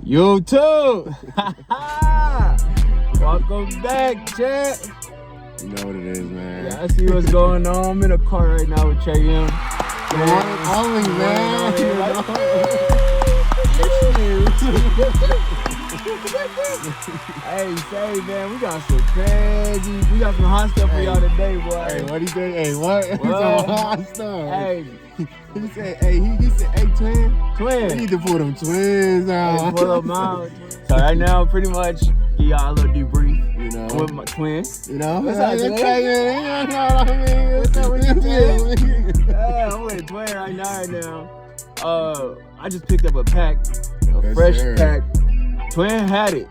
YouTube. Welcome back, chat. You know what it is, man. Yeah, I see what's going on. I'm in a car right now with Trey M. Only, man. Hey, say, man, we got some hot stuff for y'all today, boy. Hey, what do you think? Hey, what? What? Some hot stuff. Hey, he said, hey, twin. twin. We need to pull them twins out. Hey, pull them out. So right now, pretty much, give y'all a little debrief. You know, I'm with my twin. You know, What's up, twin? You know what I mean? What's up with you, twin? Yeah, I'm with twin right now. I just picked up a pack, a Yes, fresh sir. pack. Twin had it.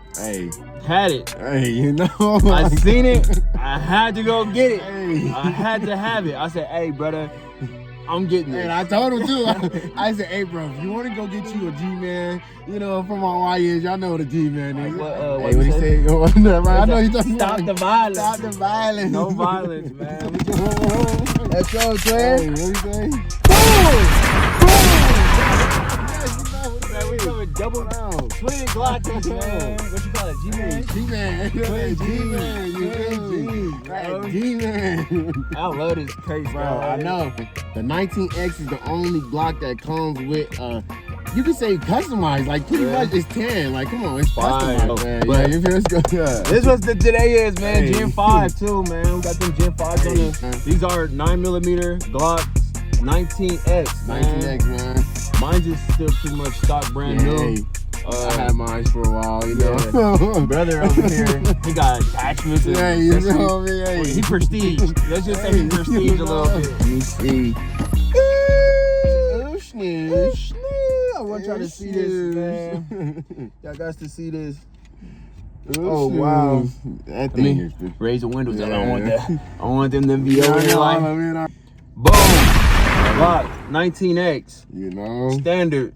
Had it. Hey, you know. I seen it. I had to go get it. Hey. I had to have it. I said, hey, brother, I'm getting it. And I told him too. I said, hey, bro, if you want to go get you a G-Man, you know, from our YNs, y'all know what a G-Man is. What He say? I know you talking Stop about. the violence. Stop the violence. No violence, man. Let's go, Hey, twin. What you say? Man, we coming double twin GLOCK'S, man. What you call it? G-Man? G-Man. Twin G-Man. You Twin G. Right, G-Man. I love this case, Bro, I know. The 19X is the only Glock that comes with, you can say customized. Like, pretty much it's 10. Like, come on, it's Fine. customized, man. But- Yeah, you feel it's good. Yeah. This was the today is, man. Hey. Gen 5 too, man. We got them Gen 5s on Hey. the. These are 9mm GLOCK'S 19X, man. 19X, man. Mine's is still pretty much stock brand new. Hey, I had mine for a while, you know. Brother over here, he got attachments and Yeah, you accessories. know me. Hey. He prestige. Let's just say he prestige a little bit. Let me see. I want y'all to see this, man. Y'all got to see this. Oh, wow. That I thing mean, is. raise the windows up. I don't want Yeah. that. I want them to be over here like, boom. Glock 19X. You know, Standard.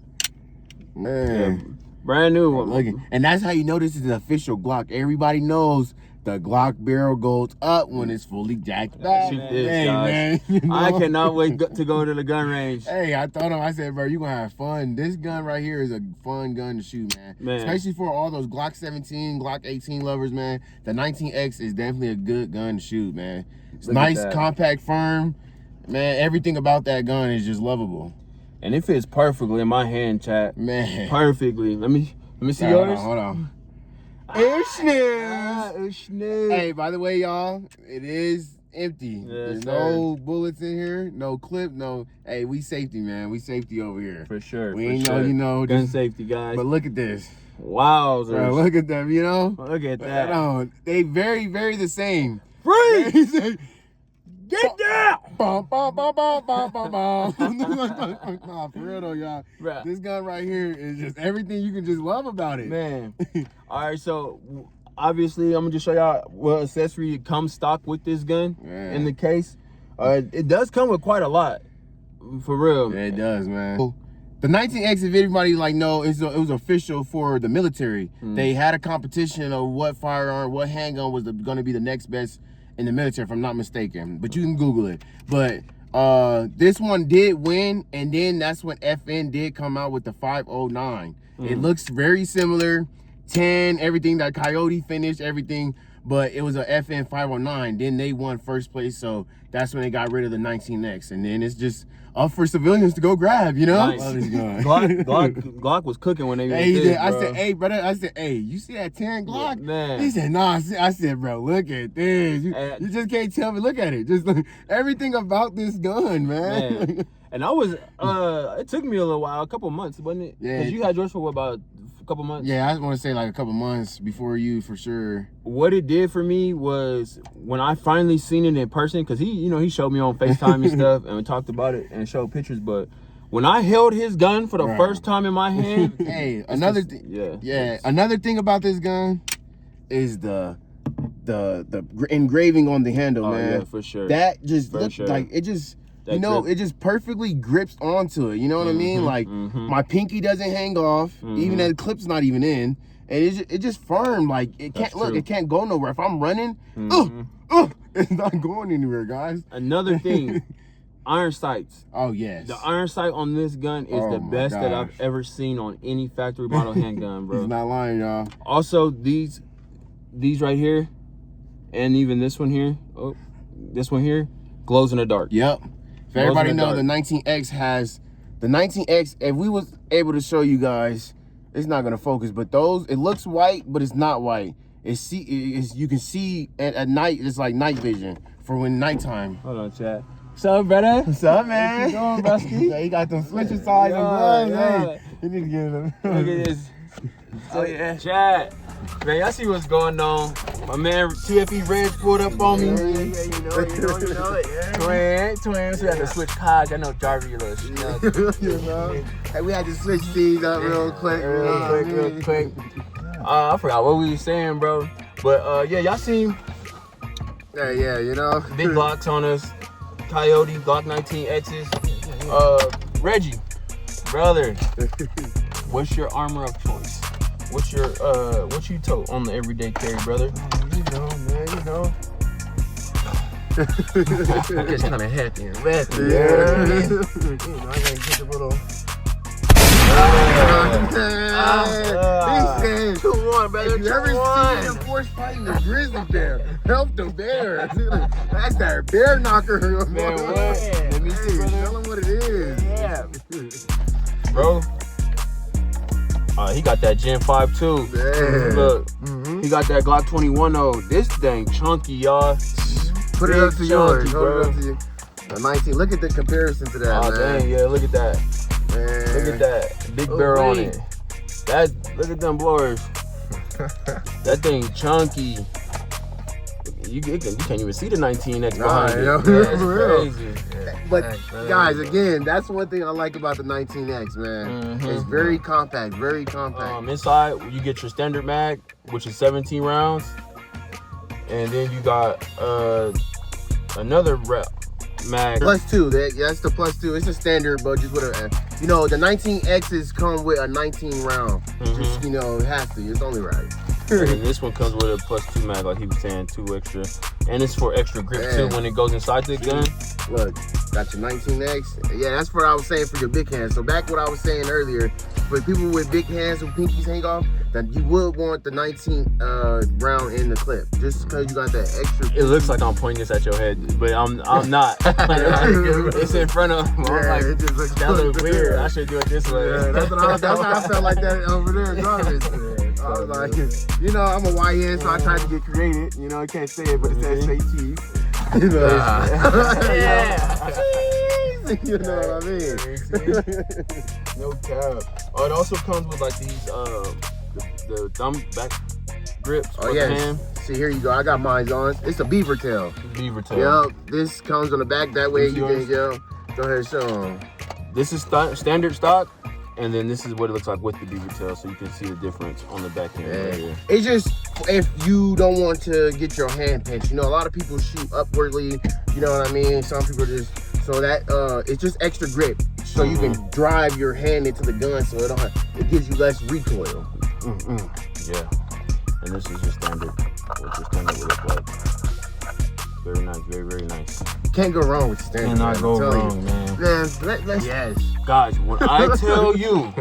man. Brand new. Look, and that's how you know this is an official Glock. Everybody knows the Glock barrel goes up when it's fully jacked back. Shoot this, Hey, guys. man. You know? I cannot wait to go to the gun range. Hey, I told him, I said, bro, you gonna have fun. This gun right here is a fun gun to shoot, man. Especially for all those Glock 17, Glock 18 lovers, man. The 19X is definitely a good gun to shoot, man. It's nice, compact, firm. Man, everything about that gun is just lovable. And it fits perfectly in my hand, chat. Man. Perfectly. Let me see yours. Hold on. Hey, by the way, y'all, it is empty. There's no bullets in here, no clip, no. Hey, we safety, man. We safety over here. For sure. We ain't know, you know. Gun just, safety, guys. but look at this. Wow. Bro, look at them, you know? Look at that. They very, very the same. Freeze! Get down! Nah, for real though, y'all. Bruh. This gun right here is just everything you can just love about it. Man. All right, so obviously I'm gonna just show y'all what accessory comes stock with this gun in the case. It does come with quite a lot, for real. Yeah, it does, man. The 19X, if anybody like know, it was official for the military. They had a competition of what firearm, what handgun was going to be the next best in the military, if I'm not mistaken. But you can Google it. But this one did win, and then that's when FN did come out with the 509. It looks very similar, 10, everything that Coyote finished, everything. But it was a FN 509. Then they won first place, so that's when they got rid of the 19X. And then it's just up for civilians to go grab, you know? Nice. Glock was cooking when they Hey, did this, I bro. said, hey, brother, I said, hey, you see that 10 Glock? Yeah, man. He said, nah. I said, bro, look at this. You just can't tell me. Look at it. Just look, everything about this gun, man. And I was, it took me a little while, a couple months, wasn't it? Yeah. Because you had yours for what, about a couple months? Yeah, I want to say like a couple months before you, for sure. What it did for me was when I finally seen it in person, because he showed me on FaceTime and stuff, and we talked about it and showed pictures, but when I held his gun for the first time in my hand, hey, another thing, another thing about this gun is the engraving on the handle, man. Yeah, for sure. That just looked like it just. You know, it just perfectly grips onto it. You know what I mean? Like my pinky doesn't hang off, even though the clip's not even in, and it just firm. Like it can't it can't go nowhere. If I'm running, it's not going anywhere, guys. Another thing, iron sights. Oh yes. The iron sight on this gun is the best that I've ever seen on any factory model handgun, bro. He's not lying, y'all. Also, these right here, and even this one here. Oh, this one here glows in the dark. Yep. If everybody know, the 19X has the 19X. If we was able to show you guys, it's not gonna focus, but those, it looks white, but it's not white. It's you can see at night. It's like night vision for when nighttime. Hold on, chat. What's up, brother? What's up, man? What's going, Brusky? Yeah, he got them switcher sides and gloves. Hey, he need to get them. Look at this. Oh yeah, chat. Man, y'all see what's going on? My man TFE Reg pulled up on me. Yeah, you know it, yeah. Twins. We had to switch cards. I know Jarvis, you little snug. You know? Hey, we had to switch these up real quick. Real quick. I forgot what we were saying, bro. But yeah, y'all seen Yeah, you know. big Glocks on us. Coyote, Glock 19X's. Reggie, brother, what's your armor of choice? What's your what you tote on the everyday carry, brother? You know, man, you know. It's kind of heavy and wet. Yeah. You know, I gotta get the little. He said, Come on, brother. if you ever see him force fighting the grizzly bear, help the bear. That's that bear knocker. Man, what? Let me see, brother. Tell him what it is. Yeah. Bro. He got that Gen 5 too. Yeah. Look, he got that Glock 21 though. This thing chunky, y'all. Put it up to Big yours. chunky, Hold it bro. up to you. The 19. Look at the comparison to that, Oh man. dang, yeah, look at that. Man. Look at that. Big barrel on it. That, look at them blowers. That thing chunky. You can't even see the 19X behind it. Yo, That's for real. crazy. But guys, again, that's one thing I like about the 19X, man. It's very compact, very compact. Inside, you get your standard mag, which is 17 rounds. And then you got another mag. +2, that's the +2. It's a standard, but just with a, you know, the 19X's come with a 19 round. Just, you know, it has to. It's only right. And this one comes with a +2 mag, like he was saying, 2 extra. And it's for extra grip too when it goes inside the gun. Look, got your 19X. Yeah, that's what I was saying for your big hands. So back what I was saying earlier, for people with big hands who pinkies hang off, that you would want the 19 round in the clip, just because you got that extra. It looks like I'm pointing this at your head, but I'm not. It's in front of him. I'm like, it just looks that looks weird. I should do it this way. Yeah, that's how I felt like that over there in Jarvis. I was like, you know, I'm a YN, so I tried to get creative. You know, I can't say it, but it says say cheese. You know, you know what I mean? No cap. Oh, it also comes with like these the thumb back grips for the hand. See, here you go. I got mine on. It's a beaver tail. Beaver tail. Yep. This comes on the back. That way you can, go ahead and show them. This is standard stock. And then this is what it looks like with the beaver tail, so you can see the difference on the back end. Right here. It's just if you don't want to get your hand pinched. You know, a lot of people shoot upwardly. You know what I mean? Some people just it's just extra grip, so you can drive your hand into the gun, so it gives you less recoil. Yeah. And this is just standard. What your standard would look like. Very nice, very, very nice. Can't go wrong with standard. Cannot go wrong, man. Yes. Guys, when I tell you,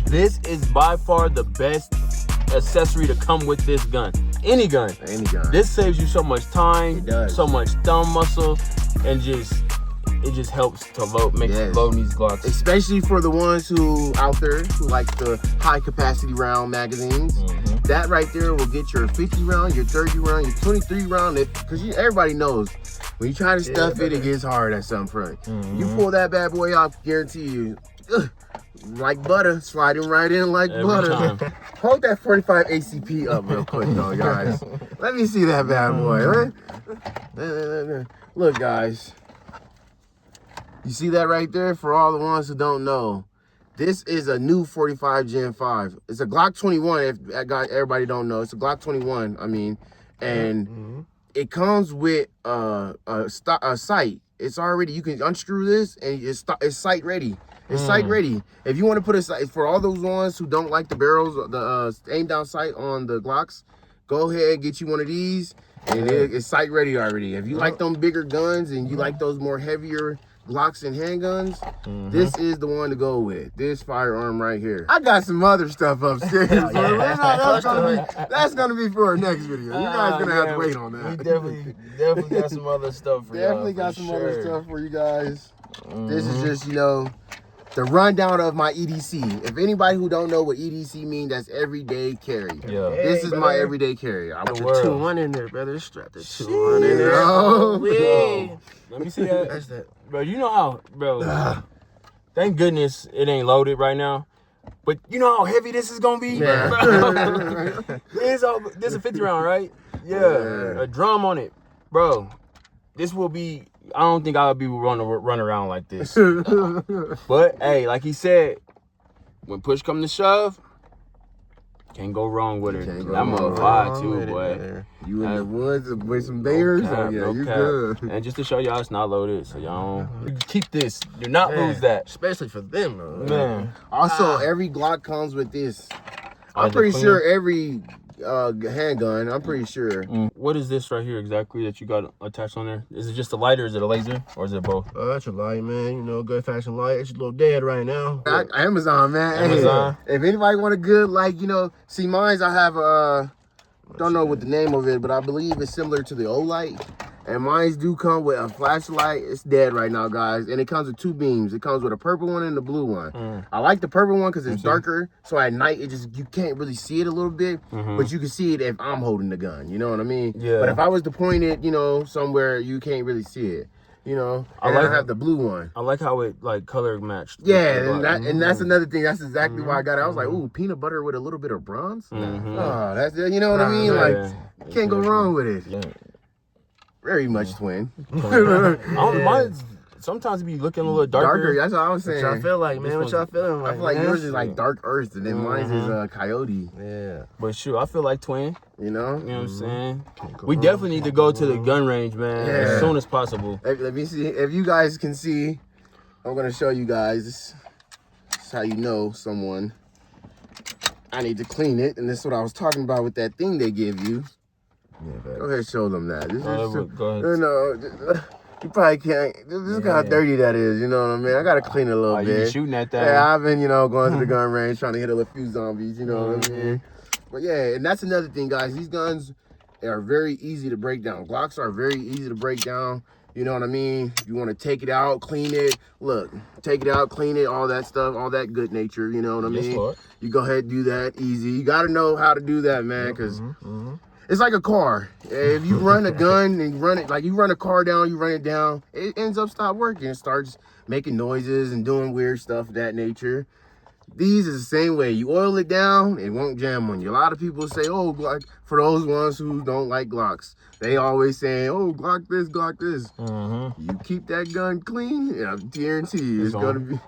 this is by far the best accessory to come with this gun. Any gun. This saves you so much time, It does. so much thumb muscle, and it just helps to loading these Glocks. Especially for the ones who out there who like the high capacity round magazines. That right there will get your 50 round, your 30 round, your 23 round. Because everybody knows when you try to stuff it gets hard at some point. You pull that bad boy off, guarantee you, like butter, sliding right in like Every butter. time. Hold that 45 ACP up real quick though, guys. Let me see that bad boy. Look, guys. You see that right there? For all the ones who don't know, this is a new 45 Gen 5. It's a Glock 21, if everybody don't know. It's a Glock 21, I mean. And it comes with a sight. It's already, you can unscrew this and it's sight ready. It's sight ready. If you want to put a sight, for all those ones who don't like the barrels, the aim down sight on the Glocks, go ahead, get you one of these. And it's sight ready already. If you like them bigger guns and you like those more heavier Glocks and handguns, this is the one to go with. This firearm right here. I got some other stuff upstairs. That's gonna be for our next video. You guys gonna have to wait on that. We definitely got some other stuff for you. Definitely got some other stuff for you guys. This is just, you know, the rundown of my EDC. If anybody who don't know what EDC means, that's everyday carry. Yeah. This is my everyday carry. I Put put the the 2-1 in there, brother. Strap the 2-1 in there. Let me see that. That's that. Bro, you know how, bro, thank goodness it ain't loaded right now. But you know how heavy this is gonna be? Yeah. This is a 50 round, right? Yeah. A drum on it. Bro, this will be, I don't think I'll be run around like this. But hey, like he said, when push come to shove, can't go wrong with it. Can't go I'm wrong a vibe too, boy. You in the woods with some bears? No cap, Oh yeah, no you cap. good. And just to show y'all it's not loaded, so y'all don't keep this. Do not lose that. Especially for them, though. Man. Also, every Glock comes with this. Oh, I'm the pretty clean? sure every handgun, I'm pretty sure. What is this right here exactly that you got attached on there? Is it just a lighter? Is it a laser? Or is it both? That's your light, man. You know, good fashion light. It's a little dead right now. Amazon, man. Amazon. Hey, if anybody want a good, like, you know, see, mine's, I have don't know what the name of it, but I believe it's similar to the O-Light. And mines do come with a flashlight. It's dead right now, guys. And it comes with 2 beams. It comes with a purple one and a blue one. I like the purple one because it's darker. So at night, you can't really see it a little bit. But you can see it if I'm holding the gun. You know what I mean? Yeah. But if I was to point it, you know, somewhere, you can't really see it. You know? And I have the blue one. I like how it like color matched. Yeah, and that's another thing. That's exactly why I got it. I was like, ooh, peanut butter with a little bit of bronze. Oh, that's, you know what I mean? Like, you can't go wrong with it. Yeah. Very much twin. Mine's sometimes it be looking a little darker. That's what I was saying. What y'all feel like, man? What y'all feeling like? I feel like man? yours is like dark earth, and then mine is coyote. Yeah. But shoot, I feel like twin. You know? You know what I'm saying? We definitely need to go to the gun range, man, as soon as possible. Let me see. If you guys can see, I'm gonna show you guys. This is how you know someone. I need to clean it, and this is what I was talking about with that thing they give you. Yeah, Go ahead and show them that. This is Go ahead. you know, you probably can't. This is how dirty that is. You know what I mean? I gotta clean it a little You bit. be shooting at that. Yeah, I've been, you know, going to the gun range trying to hit a few zombies. You know what I mean? But yeah, and that's another thing, guys. These guns are very easy to break down. Glocks are very easy to break down. You know what I mean? You want to take it out, clean it. Look, take it out, clean it, all that stuff, all that good nature. You know what I mean? Lord. You go ahead and do that easy. You got to know how to do that, man, because it's like a car. If you run a gun and run it, like you run a car down, you run it down, it ends up stop working. It starts making noises and doing weird stuff of that nature. These is the same way. You oil it down, it won't jam on you. A lot of people say, oh, Glock, for those ones who don't like Glocks, they always say, oh, Glock this, Glock this. You keep that gun clean, I guarantee you it's going to be,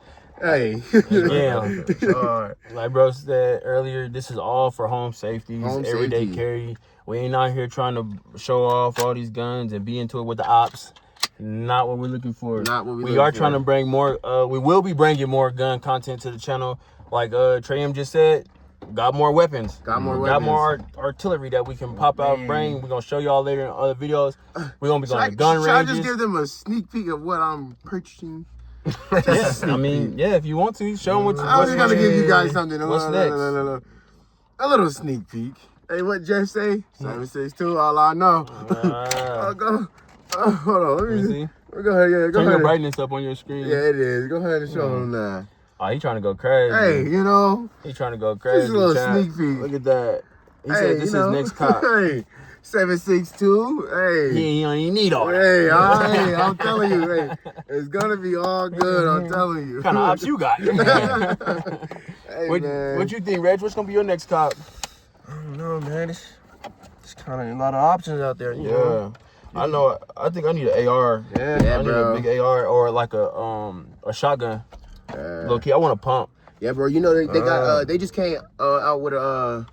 hey. Yeah. Like bro said earlier, this is all for home safety, everyday carry. We ain't out here trying to show off all these guns and be into it with the ops. Not what we're looking for. Not what we are trying to bring more. We will be bringing more gun content to the channel. Like Treyam just said, got more weapons. Got more artillery that we can pop out and bring. We're gonna show y'all later in other videos. We're gonna be going to gun ranges. Should I just give them a sneak peek of what I'm purchasing? Yeah, I mean, yeah, if you want to, show them what's I was gonna give you guys something. What's next? A little sneak peek. Hey, what Jeff say? 762, all I know. Hold on, let me see. Go ahead, go Turn ahead. your brightness up on your screen. Yeah, it is. Go ahead and show them that. Oh, he trying to go crazy. Hey, you know. He trying to go crazy. Just a little sneak peek. Look at that. He said this is next cop. Hey, 762. Hey. He don't even need all that. Hey, I'm telling you, hey, it's gonna be all good. I'm telling you. What kind of ops you got? Hey, what you think, Reg? What's gonna be your next cop? I don't know, man. It's kind of a lot of options out there. You know? I know. I think I need an AR. Yeah, I need a big AR or like a shotgun. Low key, I want a pump. Yeah, bro. You know they got they just came out with a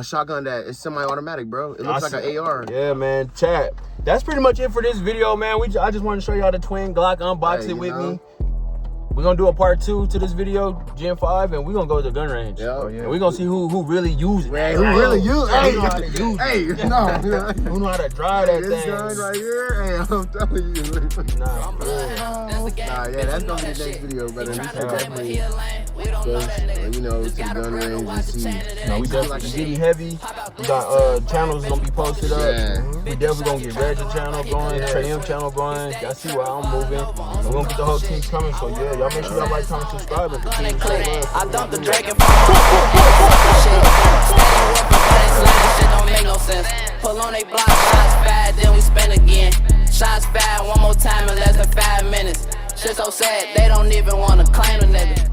shotgun that is semi-automatic, bro. It looks like an AR. Yeah, man. Chat. That's pretty much it for this video, man. I just wanted to show y'all the twin Glock, unbox it with me. we're gonna do a part 2 to this video, Gen 5, and we're gonna go to the gun range. Yeah. And we're gonna see who really use it. Hey, who really use it? Who know how to use it. Hey, no. Who know how to drive that This thing. gun right here, hey, I'm telling you. Nah, Yeah, that's gonna be the next video, but we should definitely go, you know, to the gun range and see. no, we definitely getting heavy. We got channels gonna be posted up. Yeah. We definitely gonna get Reggie channel going, Trey M channel going. Y'all see where I'm moving. And we're gonna get the whole team coming. So yeah, y'all make sure y'all like, comment, subscribe, and continue to show love. I dumped the Drake and shit. Steady working, but they sliding shit don't make no sense. Pull on they block, shots fired, then we spin again. Shots fired one more time in less than 5 minutes. Shit so sad, they don't even wanna claim a nigga.